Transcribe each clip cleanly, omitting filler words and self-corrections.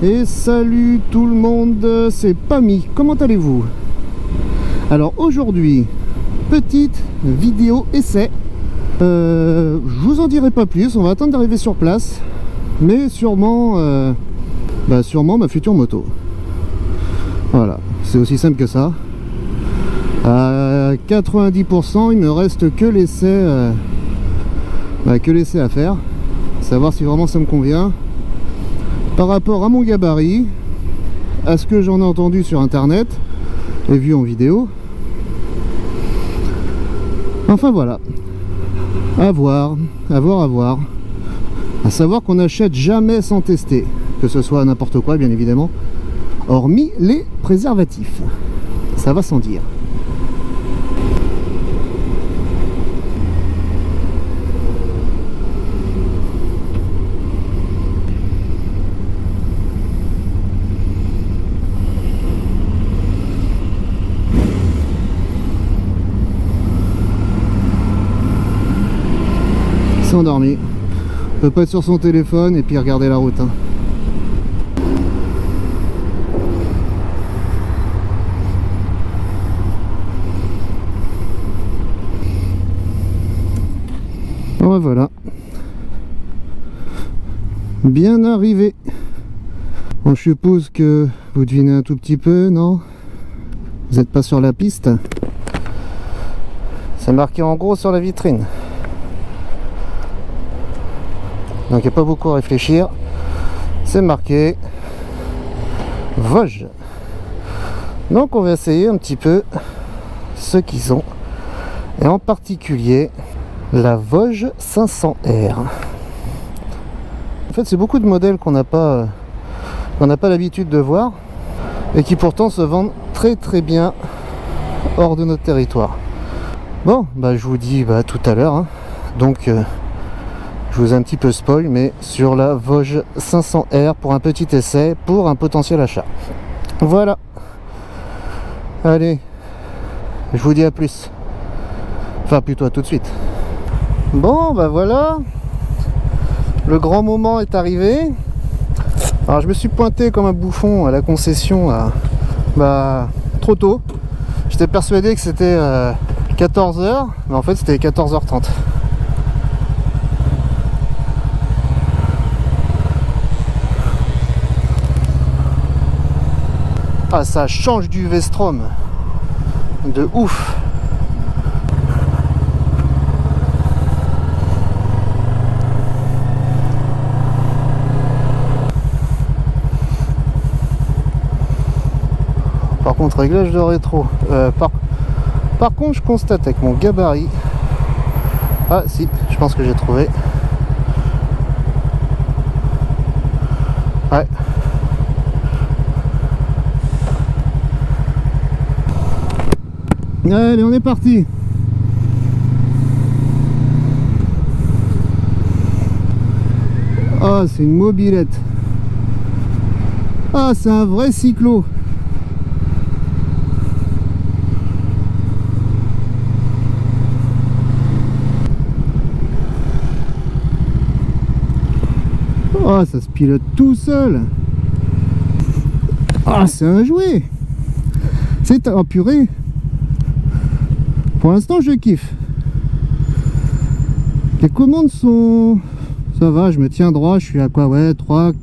Et salut tout le monde, c'est Pamy, comment allez-vous? Alors aujourd'hui, petite vidéo essai. Je vous en dirai pas plus, on va attendre d'arriver sur place. Mais sûrement, sûrement ma future moto. Voilà, c'est aussi simple que ça. À 90%, il me reste que l'essai à faire. Savoir si vraiment ça me convient. Par rapport à mon gabarit, à ce que j'en ai entendu sur internet et vu en vidéo. Enfin voilà, à voir. À savoir qu'on n'achète jamais sans tester, que ce soit n'importe quoi bien évidemment, hormis les préservatifs. Ça va sans dire. Endormi, on peut pas être sur son téléphone et puis regarder la route, hein. Bon, voilà, bien arrivé. Bon, je suppose que vous devinez un tout petit peu, non? Vous n'êtes pas sur la piste? C'est marqué en gros sur la vitrine. Donc il n'y a pas beaucoup à réfléchir. C'est marqué Vosges. Donc on va essayer un petit peu ce qu'ils ont. Et en particulier la Vosges 500R. En fait c'est beaucoup de modèles qu'on n'a pas l'habitude de voir. Et qui pourtant se vendent très très bien hors de notre territoire. Bon, je vous dis tout à l'heure, hein. Donc je vous ai un petit peu spoil, mais sur la Vosges 500R pour un petit essai, pour un potentiel achat. Voilà. Allez, je vous dis à plus. Enfin, plutôt à tout de suite. Bon, voilà. Le grand moment est arrivé. Alors, je me suis pointé comme un bouffon à la concession trop tôt. J'étais persuadé que c'était 14h, mais en fait, c'était 14h30. Ah, ça change du Vestrom de ouf. Par contre, réglage de rétro. Par contre, je constate avec mon gabarit. Ah si, je pense que j'ai trouvé. Ouais. Allez, on est parti. Ah, c'est une mobilette. Ah, c'est un vrai cyclo. Ah, ça se pilote tout seul. Ah, c'est un jouet. C'est un purée. Pour l'instant, je kiffe. Les commandes sont... Ça va, je me tiens droit, je suis à quoi? Ouais, 3...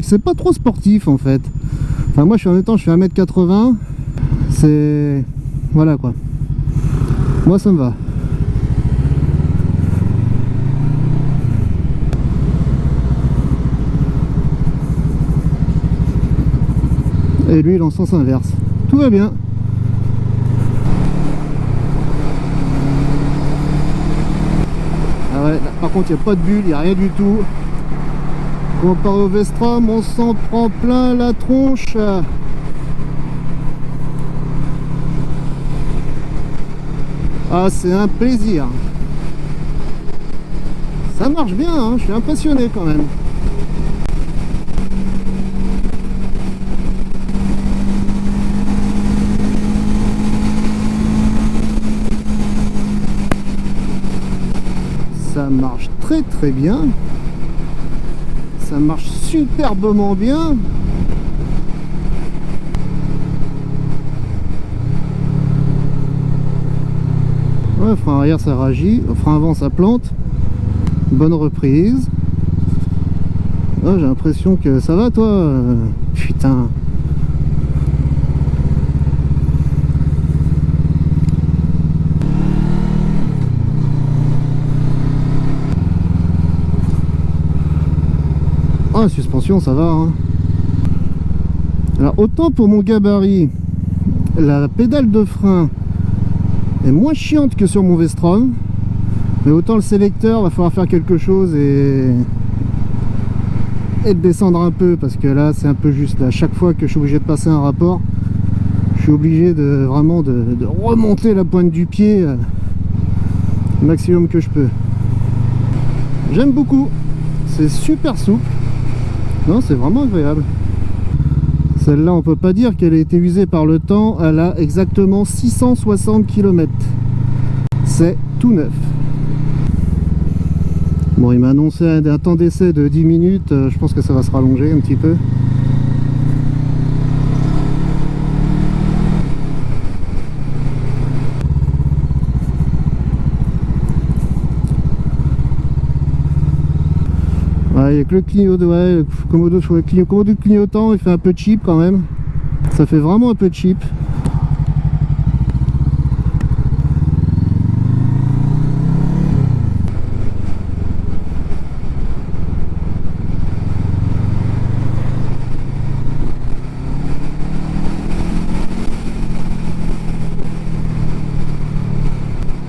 c'est pas trop sportif en fait. Enfin, moi, en même temps, je fais 1m80. C'est... Voilà quoi. Moi, ça me va. Et lui, il est en sens inverse. Tout va bien. Ah ouais, là, par contre il n'y a pas de bulle, il n'y a rien du tout. Comparé au Vestrom, on s'en prend plein la tronche. Ah, c'est un plaisir. Ça marche bien, hein, je suis impressionné quand même. Ça marche très très bien. ça marche superbement bien. Ouais, frein arrière ça réagit, frein avant ça plante. Bonne reprise. Oh, j'ai l'impression que ça va toi. Putain. Ah, suspension ça va hein. Alors autant pour mon gabarit, la pédale de frein est moins chiante que sur mon V-Strom, mais autant le sélecteur va falloir faire quelque chose et le descendre un peu, parce que là c'est un peu juste. Là, chaque fois que je suis obligé de passer un rapport, je suis obligé de vraiment de remonter la pointe du pied le maximum que je peux. J'aime beaucoup, c'est super souple. Non, c'est vraiment agréable. Celle-là, on peut pas dire qu'elle a été usée par le temps. Elle a exactement 660 km. C'est tout neuf. Bon, il m'a annoncé un temps d'essai de 10 minutes. Je pense que ça va se rallonger un petit peu. Ouais, il n'y a que le clignotant, ouais, le commodo de clignotant, il fait un peu cheap quand même. Ça fait vraiment un peu cheap.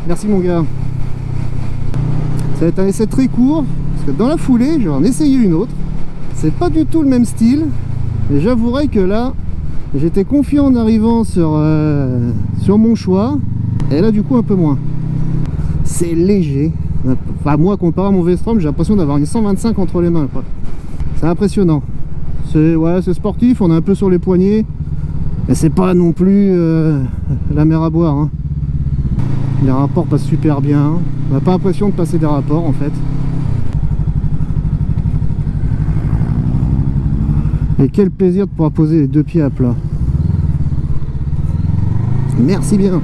Merci mon gars. Ça va être un essai très court, parce que dans la foulée, je vais en essayer une autre. C'est pas du tout le même style, mais j'avouerai que là, j'étais confiant en arrivant sur mon choix, et là du coup un peu moins. C'est léger. Enfin moi, comparé à mon V-Strom, j'ai l'impression d'avoir une 125 entre les mains, quoi. C'est impressionnant. C'est ouais, c'est sportif, on est un peu sur les poignets, mais c'est pas non plus la mer à boire, hein. Les rapports passent super bien. On n'a pas l'impression de passer des rapports en fait. Et quel plaisir de pouvoir poser les deux pieds à plat. Merci bien.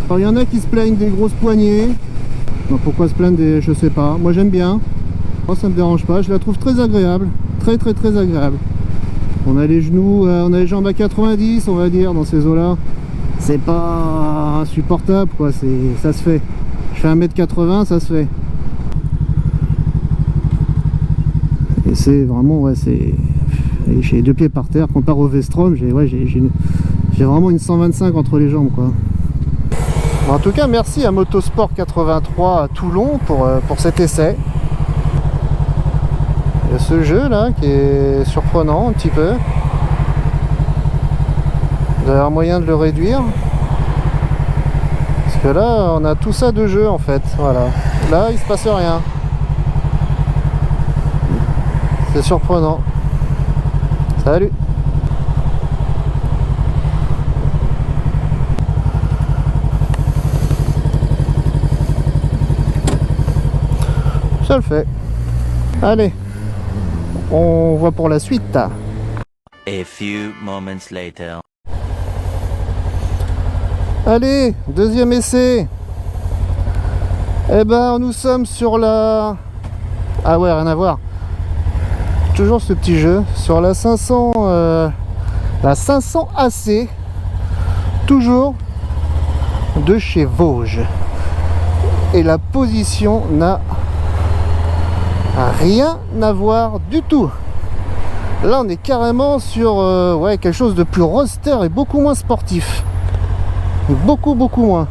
Alors il y en a qui se plaignent des grosses poignées. Non, pourquoi se plaindre des... je sais pas. Moi j'aime bien. Moi ça me dérange pas. Je la trouve très agréable. Très agréable. On a les genoux, on a les jambes à 90 on va dire dans ces eaux là. C'est pas insupportable quoi. Ça se fait. Je fais 1m80, ça se fait. Et c'est vraiment ouais c'est. J'ai les deux pieds par terre comparé au V-Strom. J'ai vraiment une 125 entre les jambes quoi. En tout cas, merci à Motosport 83 à Toulon pour cet essai. Il y a ce jeu là qui est surprenant un petit peu. Vous avez un moyen de le réduire. Parce que là, on a tout ça de jeu en fait. Voilà. Là, il se passe rien. C'est surprenant. Salut! Ça le fait. Allez, on voit pour la suite. A few moments later. Allez, deuxième essai. Eh ben, nous sommes sur la... Ah ouais, rien à voir. Toujours ce petit jeu. Sur la 500... La 500 AC. Toujours de chez Vosges. Et la position n'a rien à voir du tout. Là on est carrément sur ouais, quelque chose de plus roster et beaucoup moins sportif. Beaucoup moins.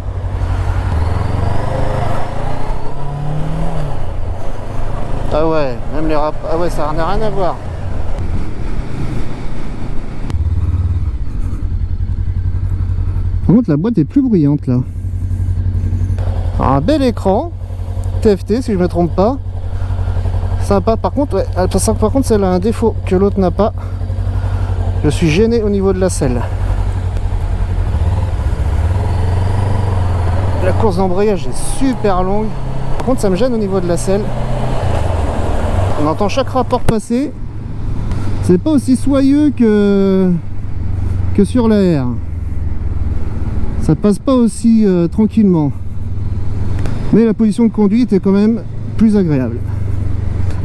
Ah ouais, même les ah ouais, ça n'a rien à voir. Par contre la boîte est plus bruyante là. Alors, un bel écran TFT si je me trompe pas. Sympa, par contre, ouais, par contre celle a un défaut que l'autre n'a pas. Je suis gêné au niveau de la selle. La course d'embrayage est super longue. Par contre, ça me gêne au niveau de la selle. On entend chaque rapport passer. C'est pas aussi soyeux que sur la R. Ça passe pas aussi tranquillement. Mais la position de conduite est quand même plus agréable.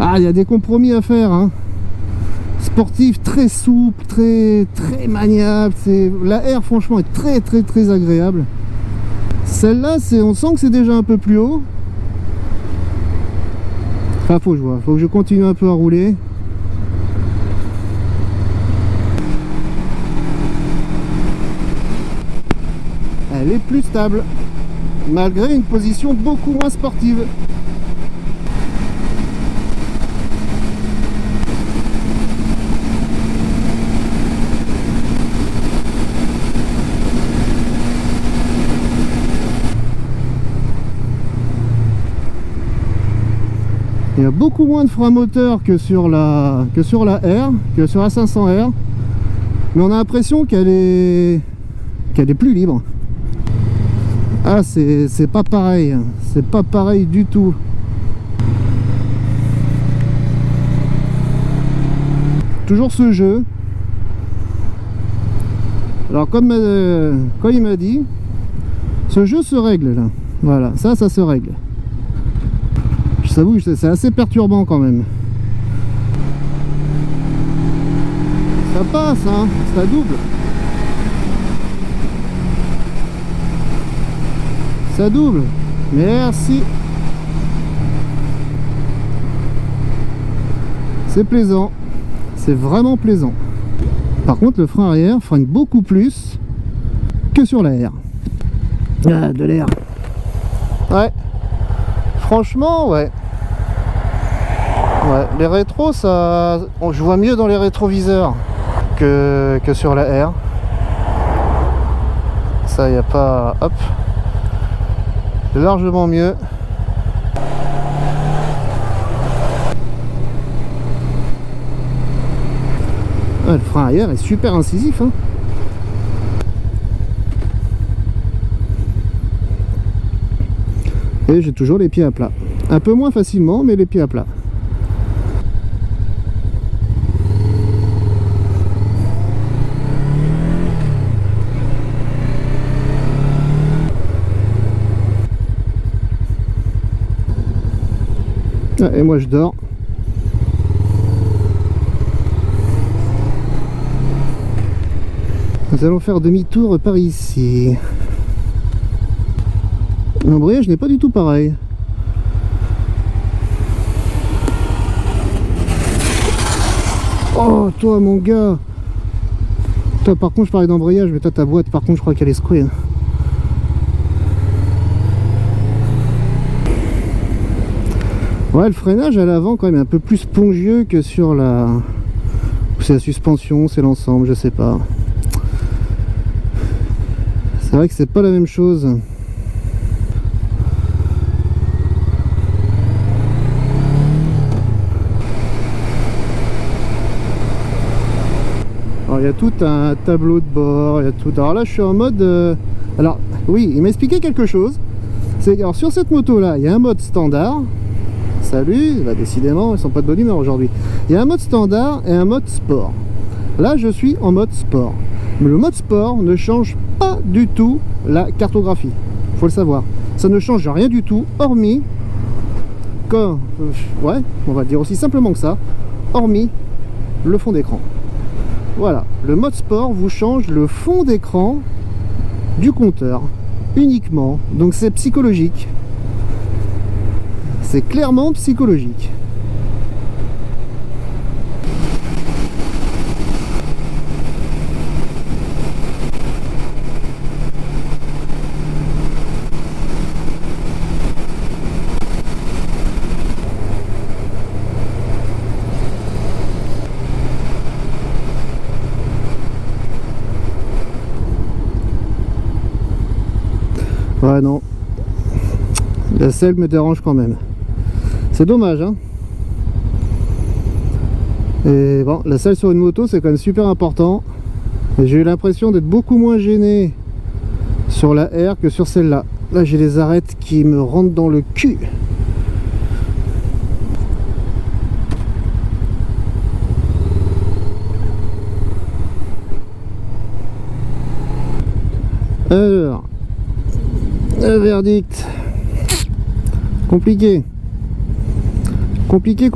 Ah, il y a des compromis à faire, hein. Sportif, très souple, très maniable. La R, franchement, est très agréable. Celle-là, on sent que c'est déjà un peu plus haut. Enfin, faut que je continue un peu à rouler. Elle est plus stable, malgré une position beaucoup moins sportive. Il y a beaucoup moins de frein moteur que sur la R, que sur la 500R, mais on a l'impression qu'elle est plus libre. Ah, c'est pas pareil, c'est pas pareil du tout. Toujours ce jeu. Alors comme il m'a dit, ce jeu se règle là. Voilà, ça se règle. Je t'avoue que c'est assez perturbant quand même. Ça passe, hein, ça double. Ça double. Merci. C'est plaisant. C'est vraiment plaisant. Par contre, le frein arrière freine beaucoup plus que sur la R. Ah, de l'air. Ouais. Franchement, ouais. Ouais, les rétros, ça, je vois mieux dans les rétroviseurs que sur la R. Ça, il n'y a pas... Hop. Largement mieux. Ah, le frein arrière est super incisif, hein. Et j'ai toujours les pieds à plat. Un peu moins facilement, mais les pieds à plat. Ah, et moi je dors. Nous allons faire demi-tour par ici. L'embrayage n'est pas du tout pareil. Oh, toi mon gars. Toi par contre je parlais d'embrayage, mais toi ta boîte par contre je crois qu'elle est secouée. Ouais, le freinage à l'avant quand même est un peu plus spongieux que sur la... C'est la suspension, c'est l'ensemble, je sais pas. C'est vrai que c'est pas la même chose. Alors il y a tout un tableau de bord, il y a tout... Alors là je suis en mode... Alors oui, il m'a expliqué quelque chose. Alors sur cette moto là, il y a un mode standard. Salut, bah décidément ils sont pas de bonne humeur aujourd'hui. Il y a un mode standard et un mode sport. Là je suis en mode sport. Mais le mode sport ne change pas du tout la cartographie. Faut le savoir. Ça ne change rien du tout, hormis que, ouais, on va dire aussi simplement que ça, hormis le fond d'écran. Voilà, le mode sport vous change le fond d'écran du compteur uniquement. Donc c'est psychologique. C'est clairement psychologique. Ouais, non. La selle me dérange quand même. C'est dommage, hein. Et bon, la selle sur une moto, c'est quand même super important. Et j'ai eu l'impression d'être beaucoup moins gêné sur la R que sur celle-là. Là j'ai les arêtes qui me rentrent dans le cul. Alors, le verdict. Compliqué. Compliqué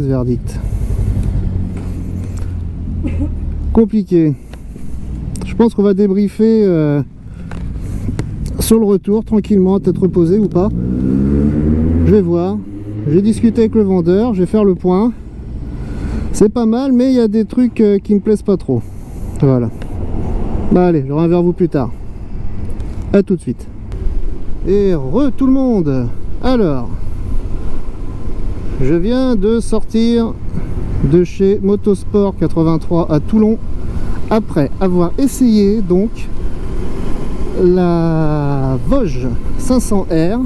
ce verdict. Compliqué. Je pense qu'on va débriefer sur le retour tranquillement, tête reposée ou pas. Je vais voir. J'ai discuté avec le vendeur, je vais faire le point. C'est pas mal, mais il y a des trucs qui me plaisent pas trop. Voilà. Bah allez, je reviens vers vous plus tard. A tout de suite. Et tout le monde. Alors, je viens de sortir de chez Motosport 83 à Toulon après avoir essayé donc la Vosges 500R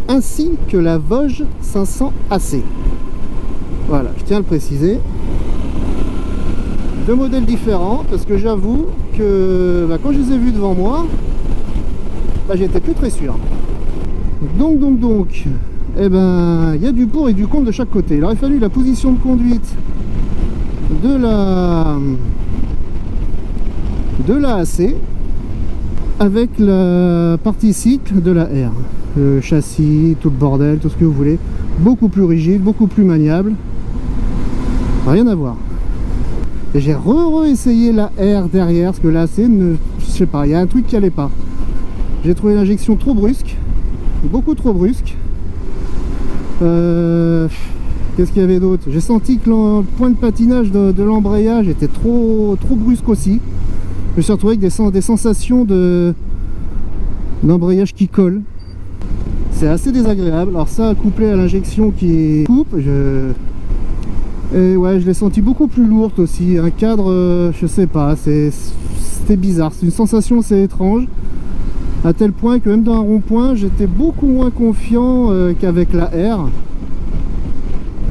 ainsi que la Vosges 500 AC. Voilà, je tiens à le préciser. Deux modèles différents parce que j'avoue que quand je les ai vus devant moi, j'étais plus très sûr. Donc, eh ben, il y a du pour et du contre de chaque côté. Il aurait fallu la position de conduite de la AC avec la partie cycle de la R. Le châssis, tout le bordel, tout ce que vous voulez. Beaucoup plus rigide, beaucoup plus maniable. Rien à voir. Et j'ai essayé la R derrière parce que la AC, je sais pas, il y a un truc qui allait pas. J'ai trouvé l'injection trop brusque, beaucoup trop brusque. Qu'est-ce qu'il y avait d'autre? J'ai senti que le point de patinage de l'embrayage était trop brusque aussi. Je me suis retrouvé avec des sensations d'embrayage qui colle. C'est assez désagréable. Alors ça, couplé à l'injection qui coupe, et ouais, je l'ai senti beaucoup plus lourde aussi. Un cadre, je sais pas, c'était bizarre. C'est une sensation assez étrange. À tel point que même dans un rond-point, j'étais beaucoup moins confiant qu'avec la R.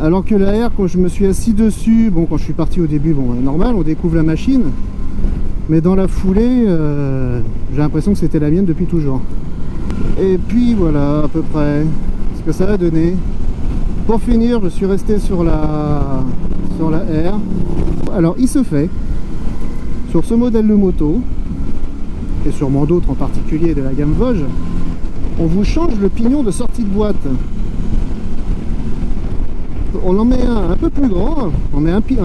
Alors que la R, quand je me suis assis dessus, bon, quand je suis parti au début, bon, normal, on découvre la machine. Mais dans la foulée, j'ai l'impression que c'était la mienne depuis toujours. Et puis voilà, à peu près, ce que ça a donné. Pour finir, je suis resté sur la R. Alors, il se fait, sur ce modèle de moto, et sûrement d'autres en particulier de la gamme Vosges, on vous change le pignon de sortie de boîte. On en met un peu plus grand, on met un pignon,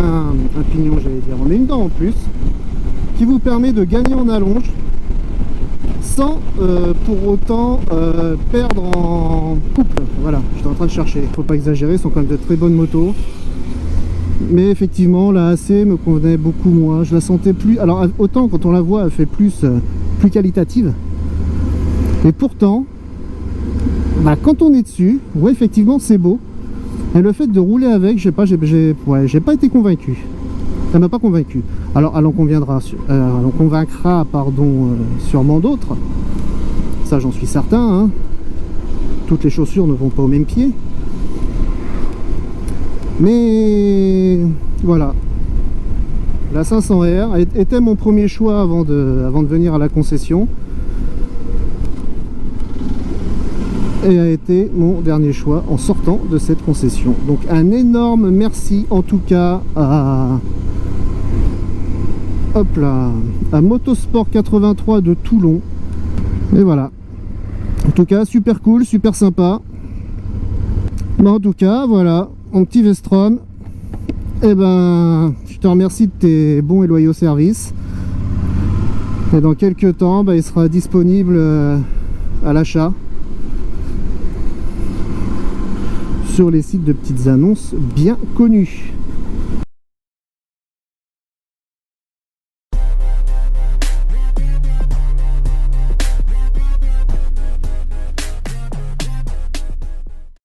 j'allais dire, on met une dent en plus, qui vous permet de gagner en allonge sans pour autant perdre en couple. Voilà, j'étais en train de chercher, faut pas exagérer, ce sont quand même de très bonnes motos. Mais effectivement, la AC me convenait beaucoup moins. Je la sentais plus. Alors, autant quand on la voit, elle fait plus qualitative. Et pourtant, quand on est dessus, ouais, effectivement, c'est beau. Et le fait de rouler avec, je sais pas, j'ai pas été convaincu. Ça m'a pas convaincu. Alors, elle en convaincra, sûrement d'autres. Ça, j'en suis certain. Hein. Toutes les chaussures ne vont pas au même pied. Mais voilà, la 500R était mon premier choix avant de venir à la concession et a été mon dernier choix en sortant de cette concession. Donc un énorme merci en tout cas à Motosport 83 de Toulon. Et voilà, en tout cas super cool, super sympa. Mais en tout cas voilà, mon petit Vestrom, eh ben, je te remercie de tes bons et loyaux services. Et dans quelques temps, il sera disponible à l'achat sur les sites de petites annonces bien connus.